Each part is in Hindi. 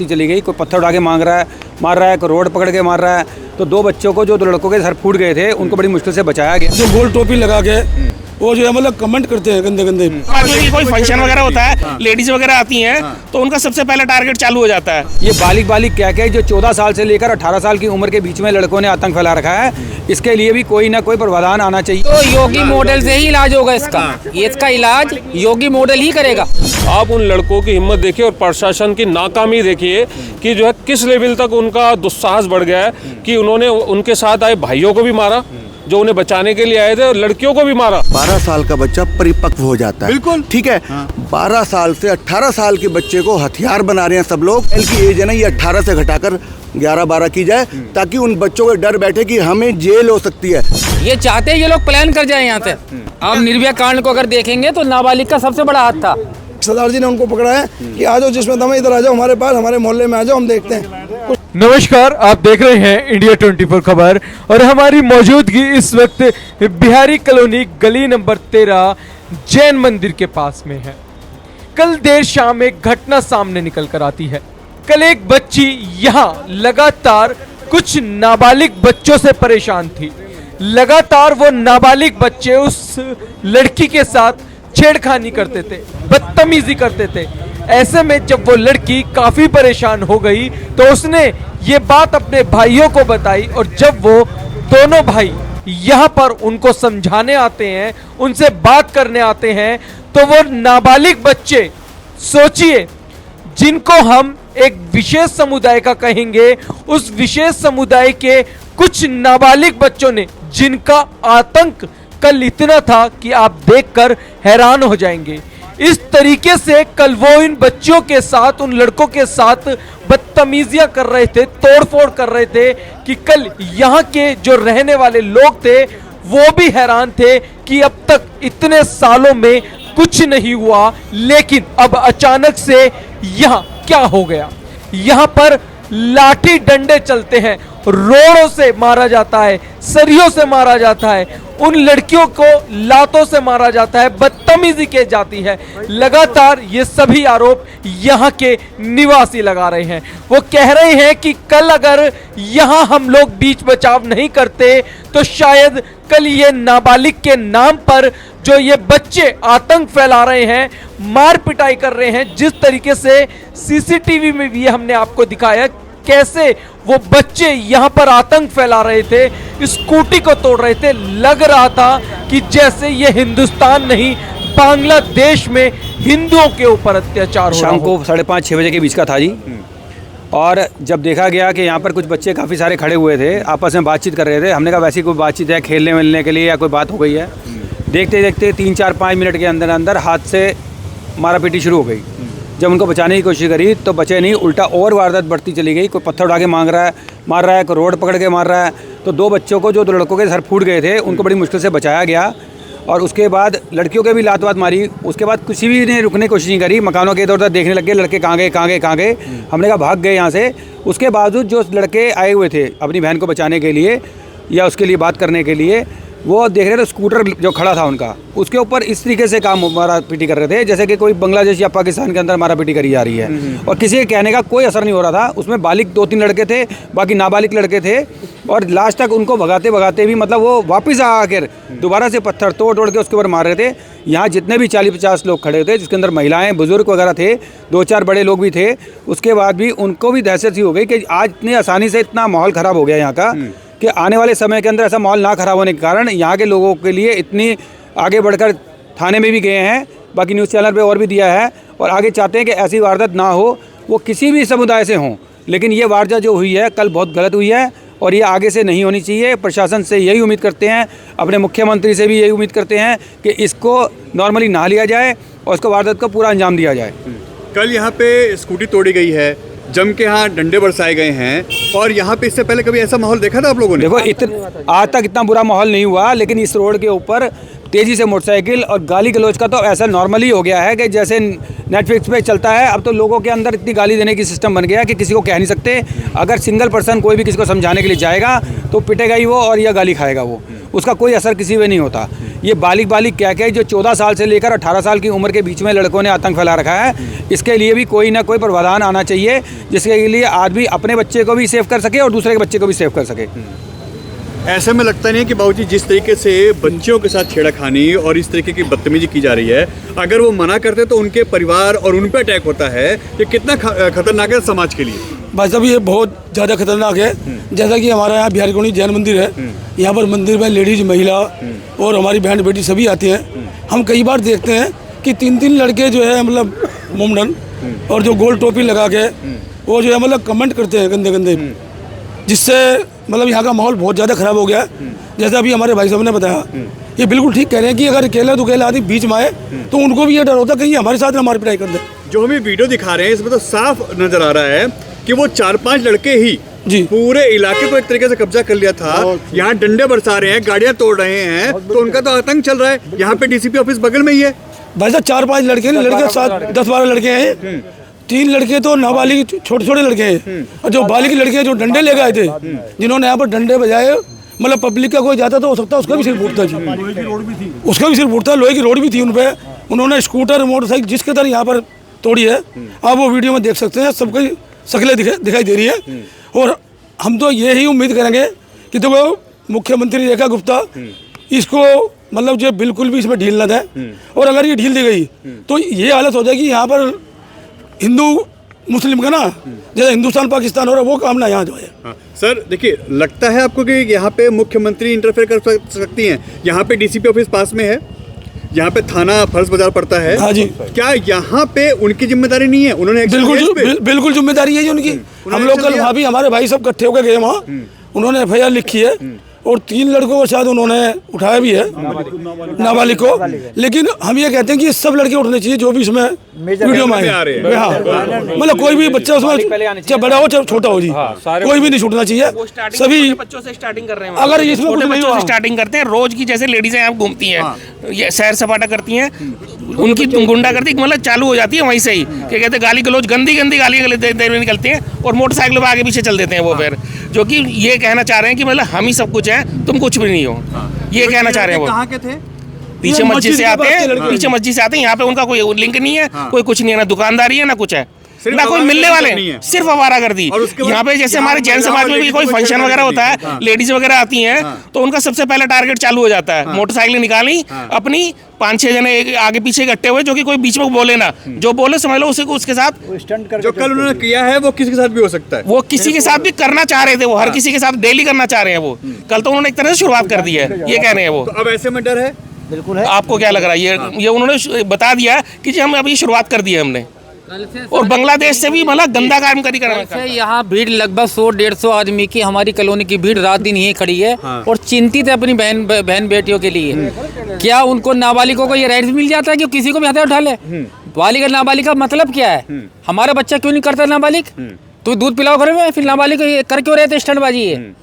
चली गई, कोई पत्थर उठा के मार रहा है, कोई रोड पकड़ के मार रहा है। तो दो बच्चों को, जो दो लड़कों के सर फूट गए थे, उनको बड़ी मुश्किल से बचाया गया। जो गोल टोपी लगा के वो जो है मतलब कमेंट करते हैं गंदे गंदे। कोई फंक्शन वगैरह होता है, लेडीज वगैरह आती हैं, तो उनका सबसे पहला टारगेट चालू हो जाता है। ये बालिक क्या जो 14 साल से लेकर 18 साल की उम्र के बीच में लड़कों ने आतंक फैला रखा है, इसके लिए भी कोई ना कोई प्रावधान आना चाहिए। तो योगी मॉडल से ही इलाज होगा इसका इलाज योगी मॉडल ही करेगा। आप उन लड़कों की हिम्मत देखिए और प्रशासन की नाकामी देखिए कि जो है किस लेवल तक उनका दुस्साहस बढ़ गया है कि उन्होंने उनके साथ आए भाइयों को भी मारा जो उन्हें बचाने के लिए आए थे, और लड़कियों को भी मारा। 12 साल का बच्चा परिपक्व हो जाता है, बिल्कुल ठीक है। 12 साल से 18 साल के बच्चे को हथियार बना रहे हैं सब लोग। एल की एज है ना, ये 18 से घटाकर 11-12 की जाए, ताकि उन बच्चों को डर बैठे कि हमें जेल हो सकती है। ये चाहते हैं ये लोग प्लान कर जाए यहाँ से। आप निर्भया कांड को अगर देखेंगे तो नाबालिग का सबसे बड़ा हाथ था। सरदार जी ने उनको पकड़ा है कि आ जाओ, जिसमें दम इधर आ जाओ, हमारे पास, हमारे मोहल्ले में आ जाओ, हम देखते हैं। नमस्कार, आप देख रहे हैं इंडिया 24 खबर और हमारी मौजूदगी इस वक्त बिहारी कॉलोनी गली नंबर 13 जैन मंदिर के पास में है। कल देर शाम एक घटना सामने निकल कर आती है। कल एक बच्ची यहाँ लगातार कुछ नाबालिग बच्चों से परेशान थी। लगातार वो नाबालिग बच्चे उस लड़की के साथ छेड़खानी करते थे, बदतमीजी करते थे। ऐसे में जब वो लड़की काफी परेशान हो गई तो उसने ये बात अपने भाइयों को बताई, और जब वो दोनों भाई यहाँ पर उनको समझाने आते हैं, उनसे बात करने आते हैं, तो वो नाबालिग बच्चे, सोचिए, जिनको हम एक विशेष समुदाय का कहेंगे, उस विशेष समुदाय के कुछ नाबालिग बच्चों ने, जिनका आतंक कल इतना था कि आप देखकर हैरान हो जाएंगे। इस तरीके से कल वो इन बच्चों के साथ, उन लड़कों के साथ बदतमीजियां कर रहे थे, तोड़फोड़ कर रहे थे कि कल यहाँ के जो रहने वाले लोग थे वो भी हैरान थे कि अब तक इतने सालों में कुछ नहीं हुआ, लेकिन अब अचानक से यहाँ क्या हो गया। यहाँ पर लाठी डंडे चलते हैं, रोड़ों से मारा जाता है, सरियों से मारा जाता है, उन लड़कियों को लातों से मारा जाता है, बदतमीजी की जाती है। लगातार ये सभी आरोप यहाँ के निवासी लगा रहे हैं। वो कह रहे हैं कि कल अगर यहाँ हम लोग बीच बचाव नहीं करते तो शायद कल ये नाबालिग के नाम पर जो ये बच्चे आतंक फैला रहे हैं, मार पिटाई कर रहे हैं, जिस तरीके से सीसीटीवी में भी हमने आपको दिखाया कैसे वो बच्चे यहाँ पर आतंक फैला रहे थे, स्कूटी को तोड़ रहे थे। लग रहा था कि जैसे ये हिंदुस्तान नहीं, बांग्लादेश में हिंदुओं के ऊपर अत्याचार हो रहा हो। शाम को 5:30-6 बजे के बीच का था जी। और जब देखा गया कि यहाँ पर कुछ बच्चे काफ़ी सारे खड़े हुए थे, आपस में बातचीत कर रहे थे, हमने कहा वैसी कोई बातचीत है, खेलने मिलने के लिए या कोई बात हो गई है। देखते देखते 3-4-5 मिनट के अंदर अंदर हाथ से मारा पीटी शुरू हो गई। जब उनको बचाने की कोशिश करी तो बचे नहीं, उल्टा और वारदात बढ़ती चली गई। कोई पत्थर उठा के मार रहा है, कोई रोड पकड़ के मार रहा है। तो दो बच्चों को, जो दो लड़कों के सर फूट गए थे, उनको बड़ी मुश्किल से बचाया गया। और उसके बाद लड़कियों के भी लात वात मारी। उसके बाद किसी भी ने रुकने की कोशिश नहीं करी, मकानों के इधर उधर देखने लग गए, लड़के कहाँ गए। हमने कहा भाग गए यहाँ से। उसके बावजूद जो लड़के आए हुए थे अपनी बहन को बचाने के लिए या उसके लिए बात करने के लिए, वो देख रहे थे स्कूटर जो खड़ा था उनका, उसके ऊपर इस तरीके से काम मारा पीटी कर रहे थे जैसे कि कोई बांग्लादेश या पाकिस्तान के अंदर मारा पीटी करी जा रही है। और किसी के कहने का कोई असर नहीं हो रहा था। उसमें बालिग 2-3 लड़के थे, बाकी नाबालिग लड़के थे। और लास्ट तक उनको भगाते भी मतलब वो वापस आकर दोबारा से पत्थर तोड़ के उसके ऊपर मार रहे थे। यहाँ जितने भी 40-50 लोग खड़े थे, जिसके अंदर महिलाएं, बुजुर्ग वगैरह थे, 2-4 बड़े लोग भी थे। उसके बाद भी उनको भी दहशत सी हो गई कि आज इतनी आसानी से इतना माहौल ख़राब हो गया यहाँ का कि आने वाले समय के अंदर ऐसा माहौल ना ख़राब होने के कारण यहाँ के लोगों के लिए इतनी आगे बढ़कर थाने में भी गए हैं, बाकी न्यूज़ चैनल पे और भी दिया है, और आगे चाहते हैं कि ऐसी वारदात ना हो, वो किसी भी समुदाय से हों। लेकिन ये वारदात जो हुई है कल बहुत गलत हुई है और ये आगे से नहीं होनी चाहिए। प्रशासन से यही उम्मीद करते हैं, अपने मुख्यमंत्री से भी यही उम्मीद करते हैं कि इसको नॉर्मली नहा लिया जाए और इसको वारदात को पूरा अंजाम दिया जाए। कल यहाँ पे स्कूटी तोड़ी गई है, जम के यहाँ डंडे बरसाए गए हैं, और यहाँ पे इससे पहले कभी ऐसा माहौल देखा था आप लोगों ने? देखो, आज तक इतना बुरा माहौल नहीं हुआ, लेकिन इस रोड के ऊपर तेज़ी से मोटरसाइकिल और गाली गलौज का तो ऐसा नॉर्मली हो गया है कि जैसे नेटफ्लिक्स पे चलता है। अब तो लोगों के अंदर इतनी गाली देने की सिस्टम बन गया है कि किसी को कह नहीं सकते। अगर सिंगल पर्सन कोई भी किसी को समझाने के लिए जाएगा तो पिटेगा ही वो और या गाली खाएगा वो, उसका कोई असर किसी पे नहीं होता। ये बालिग बालिग क्या क्या जो 14 साल से लेकर 18 साल की उम्र के बीच में लड़कों ने आतंक फैला रखा है, इसके लिए भी कोई ना कोई प्रावधान आना चाहिए, जिसके लिए आदमी अपने बच्चे को भी सेव कर सके और दूसरे के बच्चे को भी सेव कर सके। ऐसे में लगता नहीं है कि बाबूजी जिस तरीके से बच्चियों के साथ छेड़खानी और इस तरीके की बदतमीजी की जा रही है, अगर वो मना करते तो उनके परिवार और उन पर अटैक होता है, ये कितना खतरनाक है समाज के लिए? भाई साहब ये बहुत ज़्यादा खतरनाक है। जैसा कि हमारा यहाँ बिहारी कॉलोनी जैन मंदिर है, यहाँ पर मंदिर में लेडीज, महिला और हमारी बहन बेटी सभी आती हैं। हम कई बार देखते हैं कि 3-3 लड़के जो है मतलब मुंडन और जो गोल टोपी लगा के वो जो है मतलब कमेंट करते हैं गंदे गंदे, जिससे मतलब यहाँ का माहौल बहुत ज़्यादा ख़राब हो गया है। जैसा अभी हमारे भाई साहब ने बताया, ये बिल्कुल ठीक कह रहे हैं कि अगर अकेला तो अकेला आदमी बीच में आए तो उनको भी ये डर होता है कहीं हमारे साथ ना मार पिटाई कर दे। जो हमें वीडियो दिखा रहे हैं इसमें तो साफ नजर आ रहा है कि वो 4-5 लड़के ही जी पूरे इलाके को एक तरीके से कब्जा कर लिया था। यहाँ डंडे बरसा रहे हैं, गाड़ियाँ तोड़ रहे हैं, तो उनका तो आतंक चल रहा है। यहाँ पे डीसीपी ऑफिस बगल में ही है। भाई साहब 4-5 लड़के नहीं, लड़के 10-12 लड़के हैं। 3 लड़के तो नाबालिग छोटे छोटे लड़के हैं, और जो बालिग लड़के जो डंडे ले गए थे, जिन्होंने यहाँ पर डंडे बजाए, मतलब पब्लिक का कोई जाता तो हो सकता है उसका भी सिर फूटता जी, उसका भी सिर फूटता। लोहे की रोड भी थी उन पर, उन्होंने स्कूटर मोटरसाइकिल जिसके तरह यहाँ पर तोड़ी है। आप वो वीडियो में देख सकते हैं, सबकी शक्लें दिखाई दे रही है। और हम तो यही उम्मीद करेंगे कि देखो मुख्यमंत्री रेखा गुप्ता इसको मतलब जो बिल्कुल भी इसमें ढील न दें, और अगर ये ढील दी गई तो ये हालत हो जाएगी यहाँ पर हिंदू मुस्लिम का ना, जैसे हिंदुस्तान पाकिस्तान हो रहा है वो काम ना यहाँ जो है। हाँ, सर देखिए, लगता है आपको कि यहाँ पे मुख्यमंत्री इंटरफेयर कर सकती हैं? यहाँ पे डीसीपी ऑफिस पास में है, यहाँ पे थाना फर्ज बाजार पड़ता है। हाँ जी। क्या यहाँ पे उनकी जिम्मेदारी नहीं है? उन्होंने बिल्कुल जिम्मेदारी है जी उनकी। हम लोग कल वहाँ भी हमारे भाई सब इकट्ठे होकर गए वहाँ, उन्होंने FIR लिखी है और 3 लड़कों को शायद उन्होंने उठाया भी है, नाबालिग को। लेकिन हम ये कहते हैं कि सब लड़के उठने चाहिए जो भी इसमें वीडियो में आ रहे हैं। हाँ, मतलब कोई भी बच्चा उसमें चाहे बड़ा हो चाहे छोटा हो जी, कोई भी नहीं छूटना चाहिए। सभी बच्चों से स्टार्टिंग कर रहे हैं, अगर इसमें कुछ नहीं हुआ स्टार्टिंग करते हैं। रोज की जैसे लेडीजें यहाँ घूमती हैं, ये सैर सपाटा करती हैं, उनकी गुंडागर्दी मतलब चालू हो जाती है वहीं से ही। क्या कहते हैं, गाली गलौज, गंदी गंदी गाली निकलती हैं और मोटरसाइकिल पर आगे पीछे चल देते हैं वो। फिर जो कि ये कहना चाह रहे हैं कि मतलब हम ही सब कुछ हैं, तुम कुछ भी नहीं हो, ये कहना चाह रहे हैं वो। कहाँ के थे? पीछे मस्जिद से आते हैं, पीछे मस्जिद से आते हैं। यहाँ पे उनका कोई लिंक नहीं है, कोई कुछ नहीं है, ना दुकानदारी है ना कुछ है, ना कोई मिलने वाले, सिर्फ आवारागर्दी। यहाँ पे जैसे हमारे जैन समाज में भी कोई फंक्शन वगैरह होता है, लेडीज वगैरह आती हैं, तो उनका सबसे पहले टारगेट चालू हो जाता है। मोटरसाइकिल निकाली अपनी, 5-6 जने आगे पीछे इकट्ठे हुए, जो कि कोई बीच में बोले ना, जो बोले समझ लो उसे उसके साथ। जो कल उन्होंने किया है वो किसी के साथ भी हो सकता है। वो किसी के साथ भी करना चाह रहे थे, वो हर किसी के साथ डेली करना चाह रहे हैं वो। कल तो उन्होंने एक तरह से शुरुआत कर दी है, ये कह रहे हैं वो। तो अब ऐसे में डर है? बिल्कुल है। आपको क्या लग रहा है? ये उन्होंने बता दिया कि जी हम अभी शुरुआत कर दी है हमने, और बांग्लादेश से भी मतलब गंदा काम करी कर। यहाँ भीड़ लगभग 100-150 आदमी की, हमारी कॉलोनी की भीड़ रात दिन यही खड़ी है और चिंतित है अपनी बहन बेटियों के लिए। क्या उनको नाबालिगों को ये राइट मिल जाता है कि किसी को भी हथियार उठा ले? बालिग नाबालिग का मतलब क्या है? हमारा बच्चा क्यों नहीं करता नाबालिग? तो दूध पिलाओ घर में, फिर नाबालिग कर क्यों रहे थे? स्टंटबाजी है।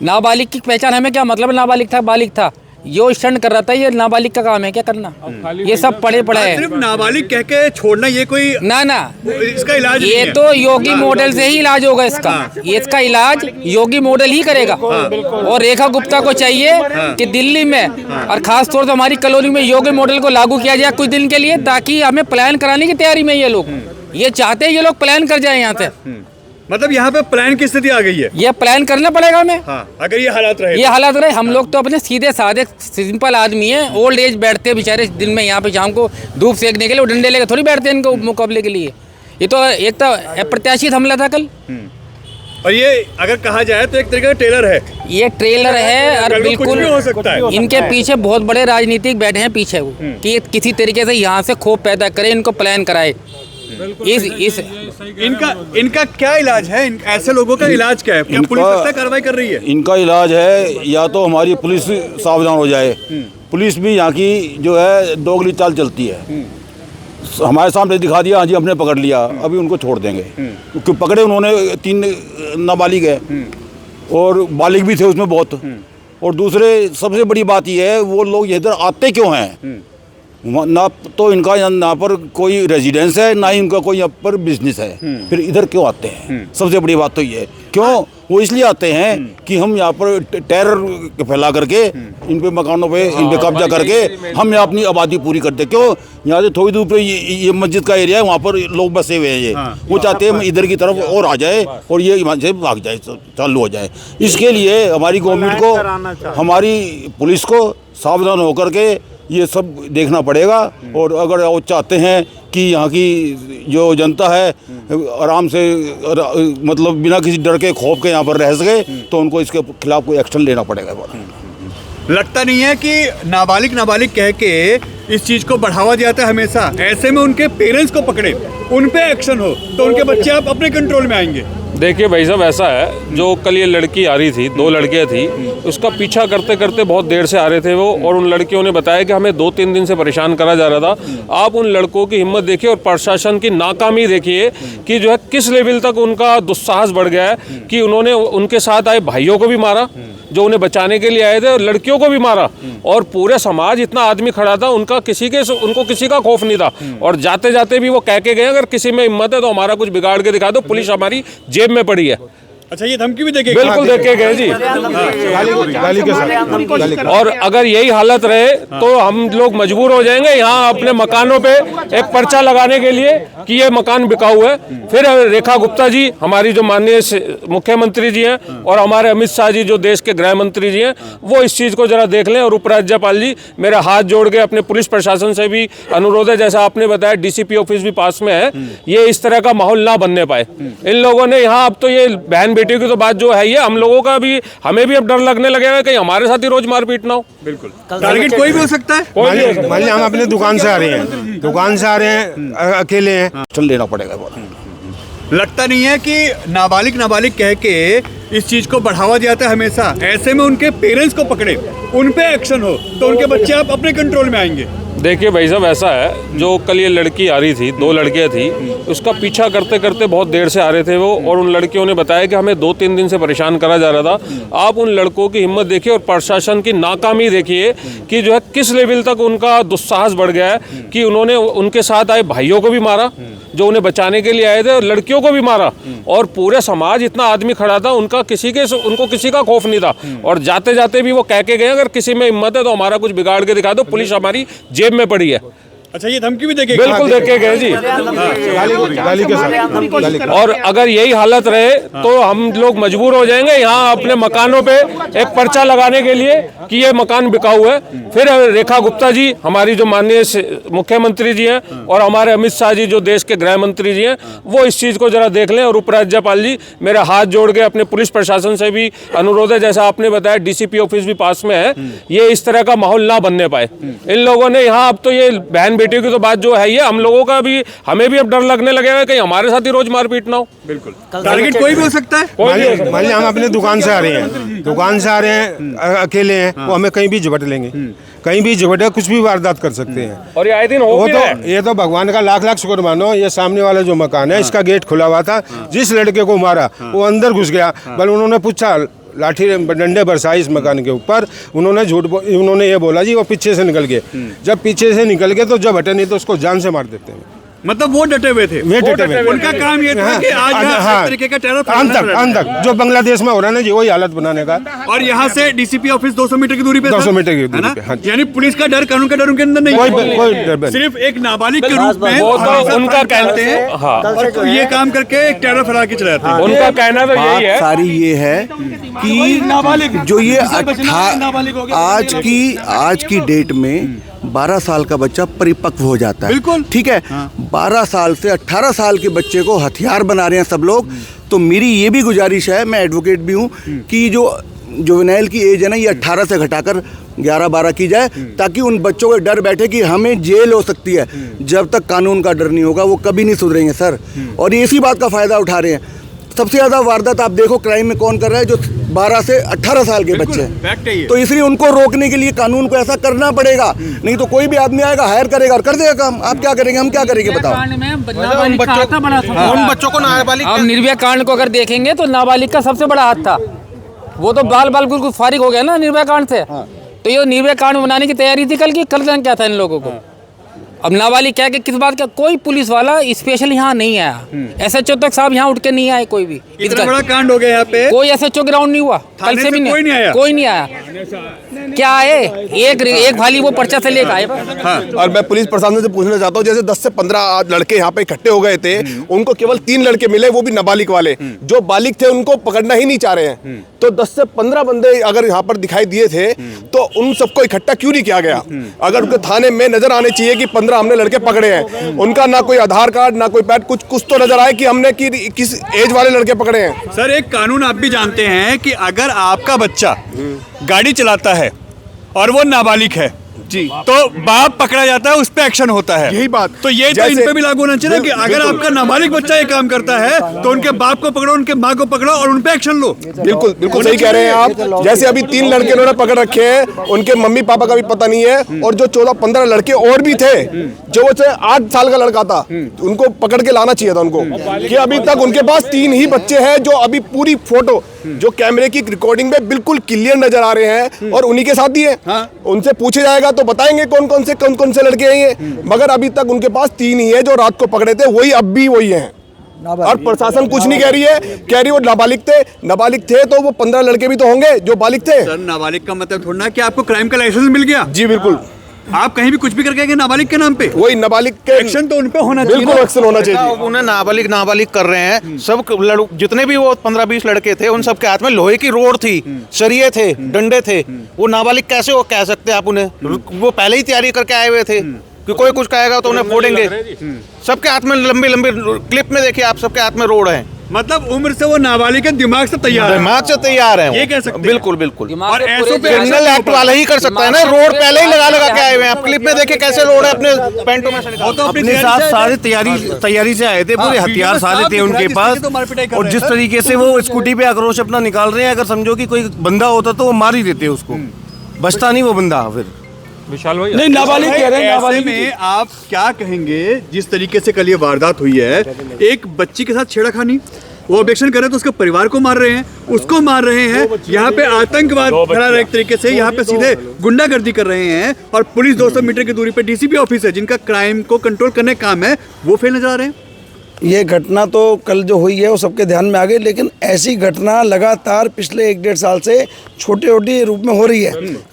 नाबालिग की पहचान हमें क्या मतलब? नाबालिग था, बालिग था, यो स्टंट कर रहा था, ये नाबालिग का काम है क्या करना? ये सब पढ़े है। सिर्फ नाबालिग कह के छोड़ना ये कोई ना इसका इलाज ये नहीं तो योगी मॉडल से ही इलाज होगा इसका। ये इसका इलाज योगी मॉडल ही करेगा। और रेखा गुप्ता को चाहिए कि दिल्ली में और खास तौर से हमारी कॉलोनी में योगी मॉडल को लागू किया जाए कुछ दिन के लिए, ताकि हमें प्लान कराने की तैयारी में ये लोग, ये चाहते हैं ये लोग प्लान कर जाए यहाँ से। मतलब यहाँ पे प्लान की स्थिति आ गई है। ये प्लान करना पड़ेगा हमें। अगर ये हालात रहे, हम लोग तो अपने सीधे साधे सिंपल आदमी हैं। ओल्ड एज बैठते हैं बेचारे दिन में यहाँ पे, शाम को धूप सेकने के लिए, वो डंडे लेकर थोड़ी बैठते हैं इनको मुकाबले के लिए। ये तो एक तो अप्रत्याशित हमला था कल। और ये अगर कहा जाए तो एक तरीके का ट्रेलर है। ये ट्रेलर है, और बिल्कुल हो सकता है। इनके पीछे बहुत बड़े राजनीतिक बैठे हैं पीछे, वो कि किसी तरीके से यहाँ से खौफ पैदा करे, इनको प्लान कराए। इनका क्या इलाज है? ऐसे लोगों का इलाज क्या है? क्या पुलिस कार्रवाई कर रही है? इनका इलाज है या तो हमारी पुलिस सावधान हो जाए। पुलिस भी यहाँ की जो है दोगली चाल चलती है। हमारे सामने दिखा दिया, हाँ जी हमने पकड़ लिया, अभी उनको छोड़ देंगे। क्योंकि पकड़े उन्होंने 3 नाबालिग है और बालिग भी थे उसमें बहुत। और दूसरे सबसे बड़ी बात यह है, वो लोग इधर आते क्यों हैं? ना तो इनका यहाँ पर कोई रेजिडेंस है, ना ही इनका कोई यहाँ पर बिजनेस है। फिर इधर क्यों आते हैं? सबसे बड़ी बात तो ये है, क्यों वो इसलिए आते हैं कि हम यहाँ पर टेरर फैला करके इन पे मकानों पे इन पे कब्जा करके हम यहाँ अपनी आबादी पूरी करते। क्यों यहाँ से थोड़ी दूर पे ये मस्जिद का एरिया है, वहाँ पर लोग बसे हुए हैं। ये वो चाहते हैं इधर की तरफ और आ जाए और ये यहाँ से भाग जाए, चालू हो जाए। इसके लिए हमारी गवर्नमेंट को, हमारी पुलिस को सावधान होकर के ये सब देखना पड़ेगा। और अगर वो चाहते हैं कि यहाँ की जो जनता है आराम से मतलब बिना किसी डर के खौफ के यहाँ पर रह सके, तो उनको इसके खिलाफ कोई एक्शन लेना पड़ेगा। लगता नहीं है कि नाबालिग कह के इस चीज को बढ़ावा जाता है हमेशा। ऐसे में उनके पेरेंट्स को पकड़े, उन पे एक्शन हो, तो उनके बच्चे आप अपने कंट्रोल में आएंगे। देखिए भाई साहब, ऐसा है, जो कल ये लड़की आ रही थी, 2 लड़कियां थी, उसका पीछा करते करते बहुत देर से आ रहे थे वो, और उन लड़कियों ने बताया कि हमें 2-3 दिन से परेशान करा जा रहा था। आप उन लड़कों की हिम्मत देखिए और प्रशासन की नाकामी देखिए कि जो है किस लेवल तक उनका दुस्साहस बढ़ गया है कि उन्होंने उनके साथ आए भाइयों को भी मारा जो उन्हें बचाने के लिए आए थे, और लड़कियों को भी मारा, और पूरे समाज इतना आदमी खड़ा था, उनको किसी का खौफ नहीं था। और जाते जाते भी वो कह के गए, अगर किसी में हिम्मत है तो हमारा कुछ बिगाड़ के दिखा दो, पुलिस हमारी जेब में पड़ी है। अच्छा, ये धमकी भी देके? बिल्कुल देख के गए जी, गाली के साथ। और अगर यही हालत रहे तो हम लोग मजबूर हो जाएंगे यहाँ अपने मकानों पे एक पर्चा लगाने के लिए कि ये मकान बिकाऊ है। फिर रेखा गुप्ता जी, हमारी जो माननीय मुख्यमंत्री जी हैं, और हमारे अमित शाह जी जो देश के गृह मंत्री जी हैं, वो इस चीज़ को जरा देख लें। और उपराज्यपाल जी, मेरा हाथ जोड़ के अपने पुलिस प्रशासन से भी अनुरोध है, जैसा आपने बताया डीसीपी ऑफिस भी पास में है, ये इस तरह का माहौल ना बनने पाए। इन लोगों ने यहाँ, अब तो ये बहन बेटियों की तो बात जो है, ये हम लोगों का भी, हमें भी अब डर लगने लगेगा कहीं हमारे साथ ही रोज मारपीट ना हो। बिल्कुल, टारगेट कोई भी हो सकता है। मान लीजिए हम अपने दुकान से आ रहे हैं, अकेले हैं, चल लेना पड़ेगा। लगता नहीं है कि नाबालिग कह के इस चीज को बढ़ावा जाता है हमेशा। ऐसे में उनके पेरेंट्स को पकड़े, उन पे एक्शन हो, तो उनके बच्चे आप अपने कंट्रोल में आएंगे। देखिए भाई साहब, ऐसा है, जो कल ये लड़की आ रही थी, 2 लड़कियां थी, उसका पीछा करते करते बहुत देर से आ रहे थे वो, और उन लड़कियों ने बताया कि हमें 2-3 दिन से परेशान करा जा रहा था। आप उन लड़कों की हिम्मत देखिए और प्रशासन की नाकामी देखिए कि जो है किस लेवल तक उनका दुस्साहस बढ़ गया है कि उन्होंने उनके साथ आए भाइयों को भी मारा जो उन्हें बचाने के लिए आए थे, और लड़कियों को भी मारा, और पूरे समाज इतना आदमी खड़ा था, उनको किसी का खौफ नहीं था। और जाते जाते भी वो कह के गए, अगर किसी में हिम्मत है तो हमारा कुछ बिगाड़ के दिखा दो, पुलिस हमारी जेब में पड़ी है। अच्छा, ये धमकी भी देके? बिल्कुल देख के गए जी, गाली के साथ। और अगर यही हालत रहे तो हम लोग मजबूर हो जाएंगे यहाँ अपने मकानों पे एक पर्चा लगाने के लिए कि ये मकान बिकाऊ है। फिर रेखा गुप्ता जी, हमारी जो माननीय मुख्यमंत्री जी हैं, और हमारे अमित शाह जी जो देश के गृह मंत्री जी हैं, वो इस चीज़ को जरा देख लें। और उपराज्यपाल जी, मेरा हाथ जोड़ के अपने पुलिस प्रशासन से भी अनुरोध है, जैसा आपने बताया डीसीपी ऑफिस भी पास में है, ये इस तरह का माहौल ना बनने पाए। इन लोगों ने यहाँ, अब तो ये बहन बेटियों की तो बात जो है, ये हम लोगों का भी, हमें भी अब डर लगने लगेगा कहीं हमारे साथ ही रोज मारपीट ना हो। बिल्कुल, टारगेट कोई भी हो सकता है। मान लीजिए हम अपने दुकान से आ रहे हैं, अकेले हैं, वो हमें कहीं भी झपट लेंगे, कहीं भी झपटे, कुछ भी वारदात कर सकते हैं। और ये आए दिन हो तो, ये तो भगवान का लाख लाख शुक्र मानो, ये सामने वाला जो मकान है, इसका गेट खुला हुआ था, जिस लड़के को मारा वो अंदर घुस गया। बल उन्होंने पूछा, लाठी डंडे बरसाई इस मकान के ऊपर, उन्होंने ये बोला जी वो पीछे से निकल गए। जब पीछे से निकल गए तो जब हटे नहीं तो उसको जान से मार देते हैं। मतलब वो डटे हुए थे, उनका काम ये था कि आज इस तरीके का टेरर अंत जो बांग्लादेश में हो रहा है ना जी, वही हालत बनाने का। और यहाँ से डीसीपी ऑफिस 200 मीटर की दूरी पे, 200 मीटर की दूरी पे। यानी पुलिस का डर, कानून का डर उनके अंदर नहीं, कोई डर, सिर्फ एक नाबालिग के रूप में वो तो उनका कहते हैं, और ये काम करके एक टेरर फैला के चले जाते हैं। उनका कहना तो यही है। सारी ये है कि जो ये आज की डेट में 12 साल का बच्चा परिपक्व हो जाता है। बिल्कुल ठीक है। 12 साल से 18 साल के बच्चे को हथियार बना रहे हैं सब लोग। तो मेरी ये भी गुजारिश है, मैं एडवोकेट भी हूँ, कि जो जुवेनाइल की एज है ना, ये 18 से घटाकर 11-12 की जाए, ताकि उन बच्चों को डर बैठे कि हमें जेल हो सकती है। जब तक कानून का डर नहीं होगा वो कभी नहीं सुधरेंगे सर। और ये इसी बात का फ़ायदा उठा रहे हैं। सबसे ज़्यादा वारदात आप देखो क्राइम में कौन कर रहा है, जो 12 से 18 साल के बच्चे हैं। तो इसलिए उनको रोकने के लिए कानून को ऐसा करना पड़ेगा, नहीं तो कोई भी आदमी आएगा, हायर करेगा और कर देगा काम। आप क्या करेंगे, हम क्या करेंगे बताओ। उन बच्चों को नाबालिग, हम निर्भया कांड को अगर देखेंगे तो नाबालिग का सबसे बड़ा हाथ था। वो तो बाल बिल्कुल फारिग हो गया ना निर्भया कांड से। तो ये निर्भया कांड बनाने की तैयारी थी कल की। कल क्या था इन लोगों को, अब नाबालिग क्या कि किस बात का, कोई पुलिस वाला स्पेशल यहाँ नहीं आया। SHO तक साहब यहाँ उठ के नहीं आए, कोई भी इतना बड़ा कांड हो गया यहाँ पे, कोई SHO ग्राउंड नहीं हुआ, कल से भी कोई नहीं आया, कोई नहीं आया। क्या आए, एक भाली वो पर्चा से लेकर आए। हाँ, और मैं पुलिस प्रशासन से पूछना चाहता हूँ, जैसे 10 से 15 लड़के यहाँ पे इकट्ठे हो गए थे, उनको केवल 3 लड़के मिले, वो भी नाबालिग वाले। जो बालिग थे उनको पकड़ना ही नहीं चाह रहे हैं। तो 10 से 15 बंदे अगर यहाँ पर दिखाई दिए थे तो उन सबको इकट्ठा क्यों नहीं किया गया? अगर उनके थाने में नजर आने चाहिए कि 15 हमने लड़के पकड़े हैं, उनका ना कोई आधार कार्ड ना कोई पैड, कुछ तो नजर आए कि हमने किस एज वाले लड़के पकड़े हैं। सर एक कानून आप भी जानते हैं कि अगर आपका बच्चा गाड़ी चलाता है और वो नाबालिग है जी, तो बाप पकड़ा जाता है, उस पे एक्शन होता है। यही बात तो ये तो इन पे भी लागू होना चाहिए कि अगर आपका नाबालिग बच्चा ये काम करता है तो उनके बाप को पकड़ो, उनके माँ को पकड़ो और उन पे एक्शन लो। बिल्कुल बिल्कुल सही कह रहे हैं आप। जैसे अभी 3 लड़के उन्होंने पकड़ रखे हैं, उनके मम्मी पापा का भी पता नहीं है, और जो 14-15 लड़के और भी थे, जो वो 8 साल का लड़का था, उनको पकड़ के लाना चाहिए था उनको। कि अभी तक उनके पास 3 ही बच्चे हैं जो अभी पूरी फोटो जो कैमरे की रिकॉर्डिंग में बिल्कुल क्लियर नजर आ रहे हैं, और उन्हीं के साथ ही है। उनसे पूछे जाएगा तो बताएंगे कौन कौन से लड़के हैं ये, मगर अभी तक उनके पास 3 ही है जो रात को पकड़े थे, वही अब भी वही हैं। और प्रशासन कुछ नहीं कह रही है, कह रही वो नाबालिग थे तो वो 15 लड़के भी तो होंगे जो बालिग थे। सर नाबालिग का मतलब थोड़ा कि आपको क्राइम का लाइसेंस मिल गया। जी बिल्कुल, आप कहीं भी कुछ भी करके नाबालिग के नाम पे, वही नाबालिग के एक्शन तो उन पे होना चाहिए। बिल्कुल एक्शन होना चाहिए। उन्हें नाबालिग कर रहे हैं। सब जितने भी वो 15-20 लड़के थे, उन सब के हाथ में लोहे की रोड थी, सरिये थे, डंडे थे। वो नाबालिग कैसे वो कह सकते हैं आप उन्हें? वो पहले ही तैयारी करके आए हुए थे कि कोई कुछ कहेगा तो उन्हें फोड़ेंगे। सबके हाथ में लंबी क्लिप में देखिए आप, सबके हाथ में रोड है। मतलब उम्र से वो नाबालिग के दिमाग से तैयार है, ये कह सकते हैं। बिल्कुल। और ऐसो पे क्रिमिनल एक्ट वाला ही कर सकता है ना। रोड पहले ही लगा के आए हुए हैं। आप क्लिप में देखिए कैसे रोड है, अपने पैंटों में से अपने साथ सारे तैयारी से आए थे, पूरे हथियार सारे थे उनके पास। और जिस तरीके से वो स्कूटी पे आक्रोश अपना निकाल रहे हैं, अगर समझो कि कोई बंदा होता तो वो मार ही देते उसको, बचता नहीं वो बंदा। फिर विशाल भाई, नहीं नाबालिग कह रहे हैं, नाबालिग में आप क्या कहेंगे जिस तरीके से कल ये वारदात हुई है? एक बच्ची के साथ छेड़खानी, वो ऑब्जेक्शन कर रहे हैं तो उसके परिवार को मार रहे हैं, उसको मार रहे हैं, यहाँ पे आतंकवाद फैला रहा है एक तरीके से, यहाँ पे सीधे गुंडागर्दी कर रहे हैं। और पुलिस 200 मीटर की दूरी पे डीसीपी ऑफिस है जिनका क्राइम को कंट्रोल करने का काम है, वो फेल नजर आ रहे हैं। ये घटना तो कल जो हुई है वो सबके ध्यान में आ गई, लेकिन ऐसी घटना लगातार पिछले 1-1.5 साल से छोटे रूप में हो रही है।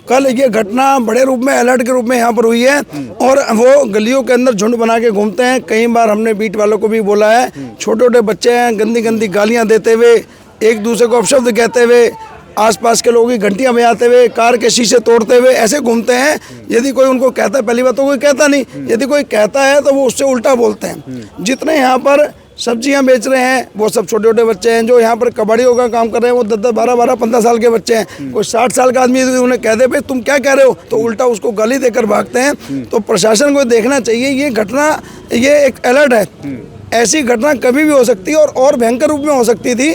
कल ये घटना बड़े रूप में, अलर्ट के रूप में यहाँ पर हुई है, और वो गलियों के अंदर झुंड बना के घूमते हैं। कई बार हमने बीट वालों को भी बोला है, छोटे बच्चे हैं, गंदी गालियाँ देते हुए, एक दूसरे को अपशब्द कहते हुए, आसपास के लोगों की घंटियां बजाते हुए, कार के शीशे तोड़ते हुए ऐसे घूमते हैं। यदि कोई उनको कहता है, पहली बात तो कोई कहता नहीं, यदि कोई कहता है तो वो उससे उल्टा बोलते हैं। जितने यहाँ पर सब्जियां बेच रहे हैं वो सब छोटे बच्चे हैं। जो यहाँ पर कबाड़ियों का काम कर रहे हैं वो 10-10, 12-12, 15 साल के बच्चे हैं। कोई 60 साल का आदमी उन्हें कह दे भाई तुम क्या कह रहे हो, तो उल्टा उसको गाली देकर भागते हैं। तो प्रशासन को देखना चाहिए, ये घटना, ये एक अलर्ट है। ऐसी घटना कभी भी हो सकती है और भयंकर रूप में हो सकती थी।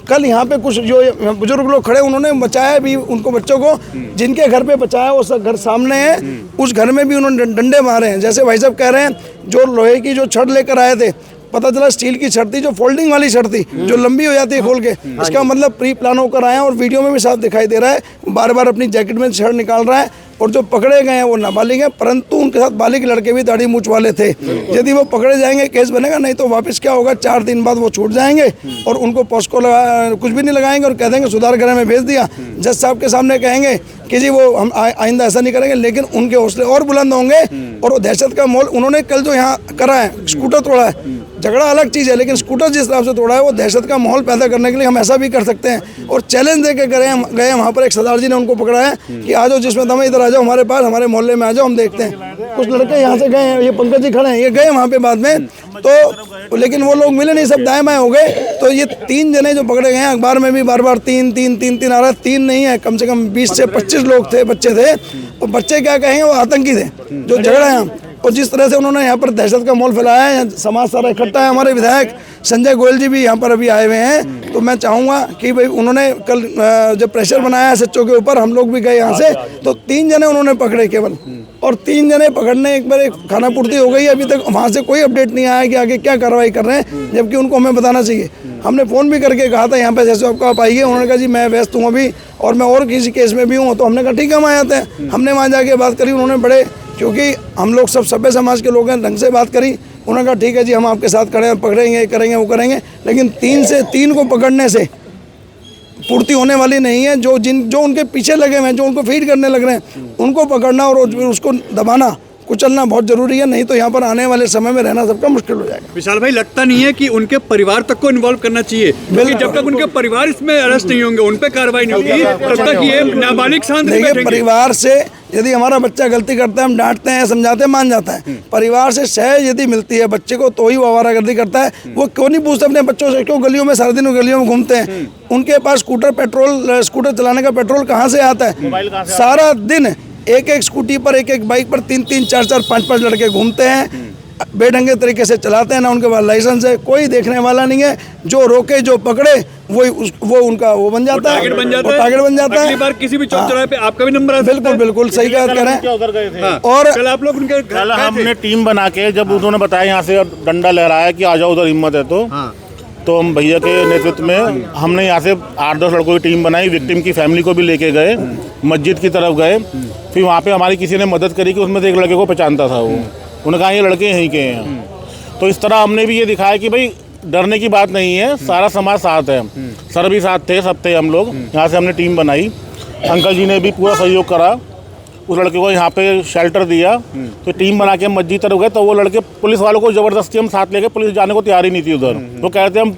कल यहाँ पे कुछ जो बुजुर्ग लोग खड़े, उन्होंने बचाया भी उनको, बच्चों को, जिनके घर पे बचाया वो सब घर सामने है, उस घर में भी उन्होंने डंडे मारे हैं। जैसे भाई साहब कह रहे हैं, जो लोहे की जो छड़ लेकर आए थे, पता चला स्टील की छड़ थी, जो फोल्डिंग वाली छड़ थी, जो लंबी हो जाती है खोल के। इसका मतलब प्री प्लान होकर आए हैं, और वीडियो में भी साफ दिखाई दे रहा है, बार बार अपनी जैकेट में छड़ निकाल रहा है। और जो पकड़े गए हैं वो नाबालिग हैं, परंतु उनके साथ बालिग लड़के भी दाढ़ी मूंछ वाले थे। यदि वो पकड़े जाएंगे केस बनेगा, नहीं तो वापस क्या होगा, 4 दिन बाद वो छूट जाएंगे और उनको पॉस्को कुछ भी नहीं लगाएंगे और कह देंगे सुधार गृह में भेज दिया। जज साहब के सामने कहेंगे कि जी वो हम आइंदा ऐसा नहीं करेंगे, लेकिन उनके हौसले और बुलंद होंगे। और वो दहशत का माहौल उन्होंने कल जो यहाँ करा है, स्कूटर तोड़ा है, झगड़ा अलग चीज़ है, लेकिन स्कूटर जिस तरह से तोड़ा है वो दहशत का माहौल पैदा करने के लिए हम ऐसा भी कर सकते हैं। और चैलेंज दे के गए वहाँ पर एक सरदार जी ने उनको पकड़ा है कि आ जाओ, जिसमें दम इधर आ जाओ, हमारे पास, हमारे मोहल्ले में आ जाओ, हम देखते हैं। कुछ लड़के यहाँ से गए हैं, ये पंकज जी खड़े हैं, ये गए वहाँ पे बाद में, तो लेकिन वो लोग मिले नहीं, सब दाएं बाएं हो गए। तो ये 3 जने जो पकड़े गए हैं, अखबार में भी बार बार 3 आ रहा है, 3 नहीं है, कम से कम 20 से 25 लोग थे, बच्चे थे। और बच्चे क्या कहेंगे, वो आतंकी थे जो झगड़ा है। और जिस तरह से उन्होंने यहाँ पर दहशत का माहौल फैलाया है, समाज सारा इकट्ठा है। हमारे विधायक संजय गोयल जी भी यहाँ पर अभी आए हुए हैं, तो मैं चाहूँगा कि भाई उन्होंने कल जब प्रेशर बनाया SHO के ऊपर, हम लोग भी गए यहाँ से, तो 3 जने उन्होंने पकड़े केवल, और 3 जने पकड़ने एक बार एक खाना पूर्ति हो गई। अभी तक वहाँ से कोई अपडेट नहीं आया कि आगे क्या कार्रवाई कर रहे हैं, जबकि उनको हमें बताना चाहिए। हमने फ़ोन भी करके कहा था यहाँ पे SHO आपको आप आइए, उन्होंने कहा जी मैं व्यस्त हूँ अभी, और मैं और किसी केस में भी हूँ। तो हमने कहा ठीक है हम आ जाते हैं। हमने वहाँ जाके बात करी, उन्होंने बड़े क्योंकि हम लोग सब सभ्य समाज के लोग हैं, ढंग से बात करी, उन्होंने कहा ठीक है जी हम आपके साथ खड़े हैं, पकड़ेंगे, करेंगे, वो करेंगे, लेकिन 3 से 3 को पकड़ने से पूर्ति होने वाली नहीं है। जो उनके पीछे लगे हुए हैं, जो उनको फीड करने लग रहे हैं, उनको पकड़ना और उसको दबाना, कुचलना बहुत जरूरी है, नहीं तो यहाँ पर आने वाले समय में रहना सबका मुश्किल हो जाएगा। विशाल भाई, लगता नहीं है कि उनके परिवार तक को इन्वॉल्व करना चाहिए, क्योंकि जब तक उनके परिवार इसमें अरेस्ट नहीं होंगे, उन पे कार्रवाई नहीं होगी, तब तक ये नाबालिग शांत देखिए, परिवार से यदि हमारा बच्चा गलती करता है, हम डांटते हैं, समझाते हैं, मान जाता है। परिवार से सहज यदि मिलती है बच्चे को, तो ही वो आवारागर्दी करता है। वो क्यों नहीं पूछते अपने बच्चों से, क्यों गलियों में सारा दिन गलियों में घूमते हैं? उनके पास स्कूटर चलाने का पेट्रोल कहाँ से आता है? सारा दिन एक स्कूटी पर, एक बाइक पर 3-3, 4-4, 5-5 लड़के घूमते हैं, बेढंगे तरीके से चलाते हैं, ना उनके पास लाइसेंस है, कोई देखने वाला नहीं है। जो रोके, जो पकड़े, वो उनका वो बन जाता है, टारगेट बन जाता है। अगली बार किसी भी चौक चौराहे पे आपका भी नंबर आ सकता है। बिल्कुल सही बात कर रहे हैं। और कल आप लोग उनके कल हमने टीम बना के, जब उन्होंने बताया यहाँ से डंडा लहराया कि आ जाओ उधर, हिम्मत है तो हम भैया के नेतृत्व में हमने यहाँ से 8-10 लड़कों की टीम बनाई, विक्टिम की फैमिली को भी लेके गए, मस्जिद की तरफ गए। फिर वहाँ पे हमारी किसी ने मदद करी कि उसमें से एक लड़के को पहचानता था, वो उन्होंने कहा ये लड़के यहीं के हैं। तो इस तरह हमने भी ये दिखाया कि भाई डरने की बात नहीं है, सारा समाज साथ है। सर भी साथ थे, सब थे हम लोग। यहाँ से हमने टीम बनाई, अंकल जी ने भी पूरा सहयोग करा, उस लड़के को यहाँ पे शेल्टर दिया। तो टीम बना के मस्जिद तरफ गए, तो वो लड़के पुलिस वालों को ज़बरदस्ती हम साथ लेके, पुलिस जाने को तैयार ही नहीं थी उधर। वो कह रहे थे हम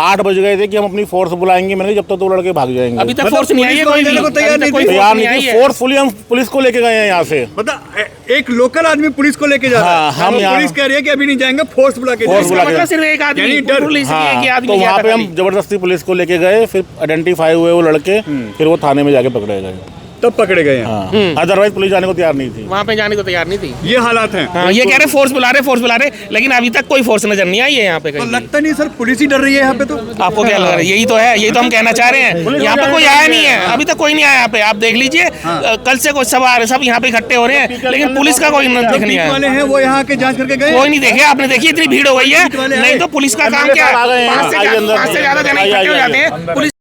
8 बज गए थे कि हम अपनी फोर्स बुलाएंगे, मैंने जब तक तो लड़के भाग जाएंगे। अभी तक फोर्स नहीं आई है, कोई तैयार नहीं थी। फोर्सफुली हम पुलिस को लेके गए हैं यहाँ से। मतलब एक लोकल आदमी पुलिस को लेके जा रहा है, हम पुलिस कह रही है कि अभी नहीं जाएंगे, फोर्स बुला के सिर्फ एक आदमी, तो वहाँ पे हम जबरदस्ती पुलिस को लेके गए, फिर आइडेंटिफाई हुए वो लड़के, फिर वो थाने में जाके पकड़े गए, तब पकड़े गए। अदरवाइज पुलिस जाने को तैयार नहीं थी, वहाँ पे जाने को तैयार नहीं थी। ये हालात हैं। हाँ, ये कह रहे फोर्स बुला रहे, लेकिन अभी तक कोई फोर्स नजर नहीं आई है यहाँ पे कहीं। तो लगता नहीं सर पुलिस ही डर रही है यहाँ पे। तो आपको क्या लग रहा है? यही तो है, यही तो हम कहना चाह रहे हैं। यहाँ पे कोई आया नहीं है, अभी तक कोई नहीं आया यहाँ पे। आप देख लीजिए, कल से कुछ सब यहाँ पे इकट्ठे हो रहे हैं, लेकिन पुलिस का कोई देख नहीं आया। वाले हैं वो यहाँ के जांच करके गए, कोई नहीं देखे। आपने देखी इतनी भीड़ हो गई है, नहीं तो पुलिस का काम क्या है? 5 से ज्यादा जने इकट्ठे हो जाते हैं, पुलिस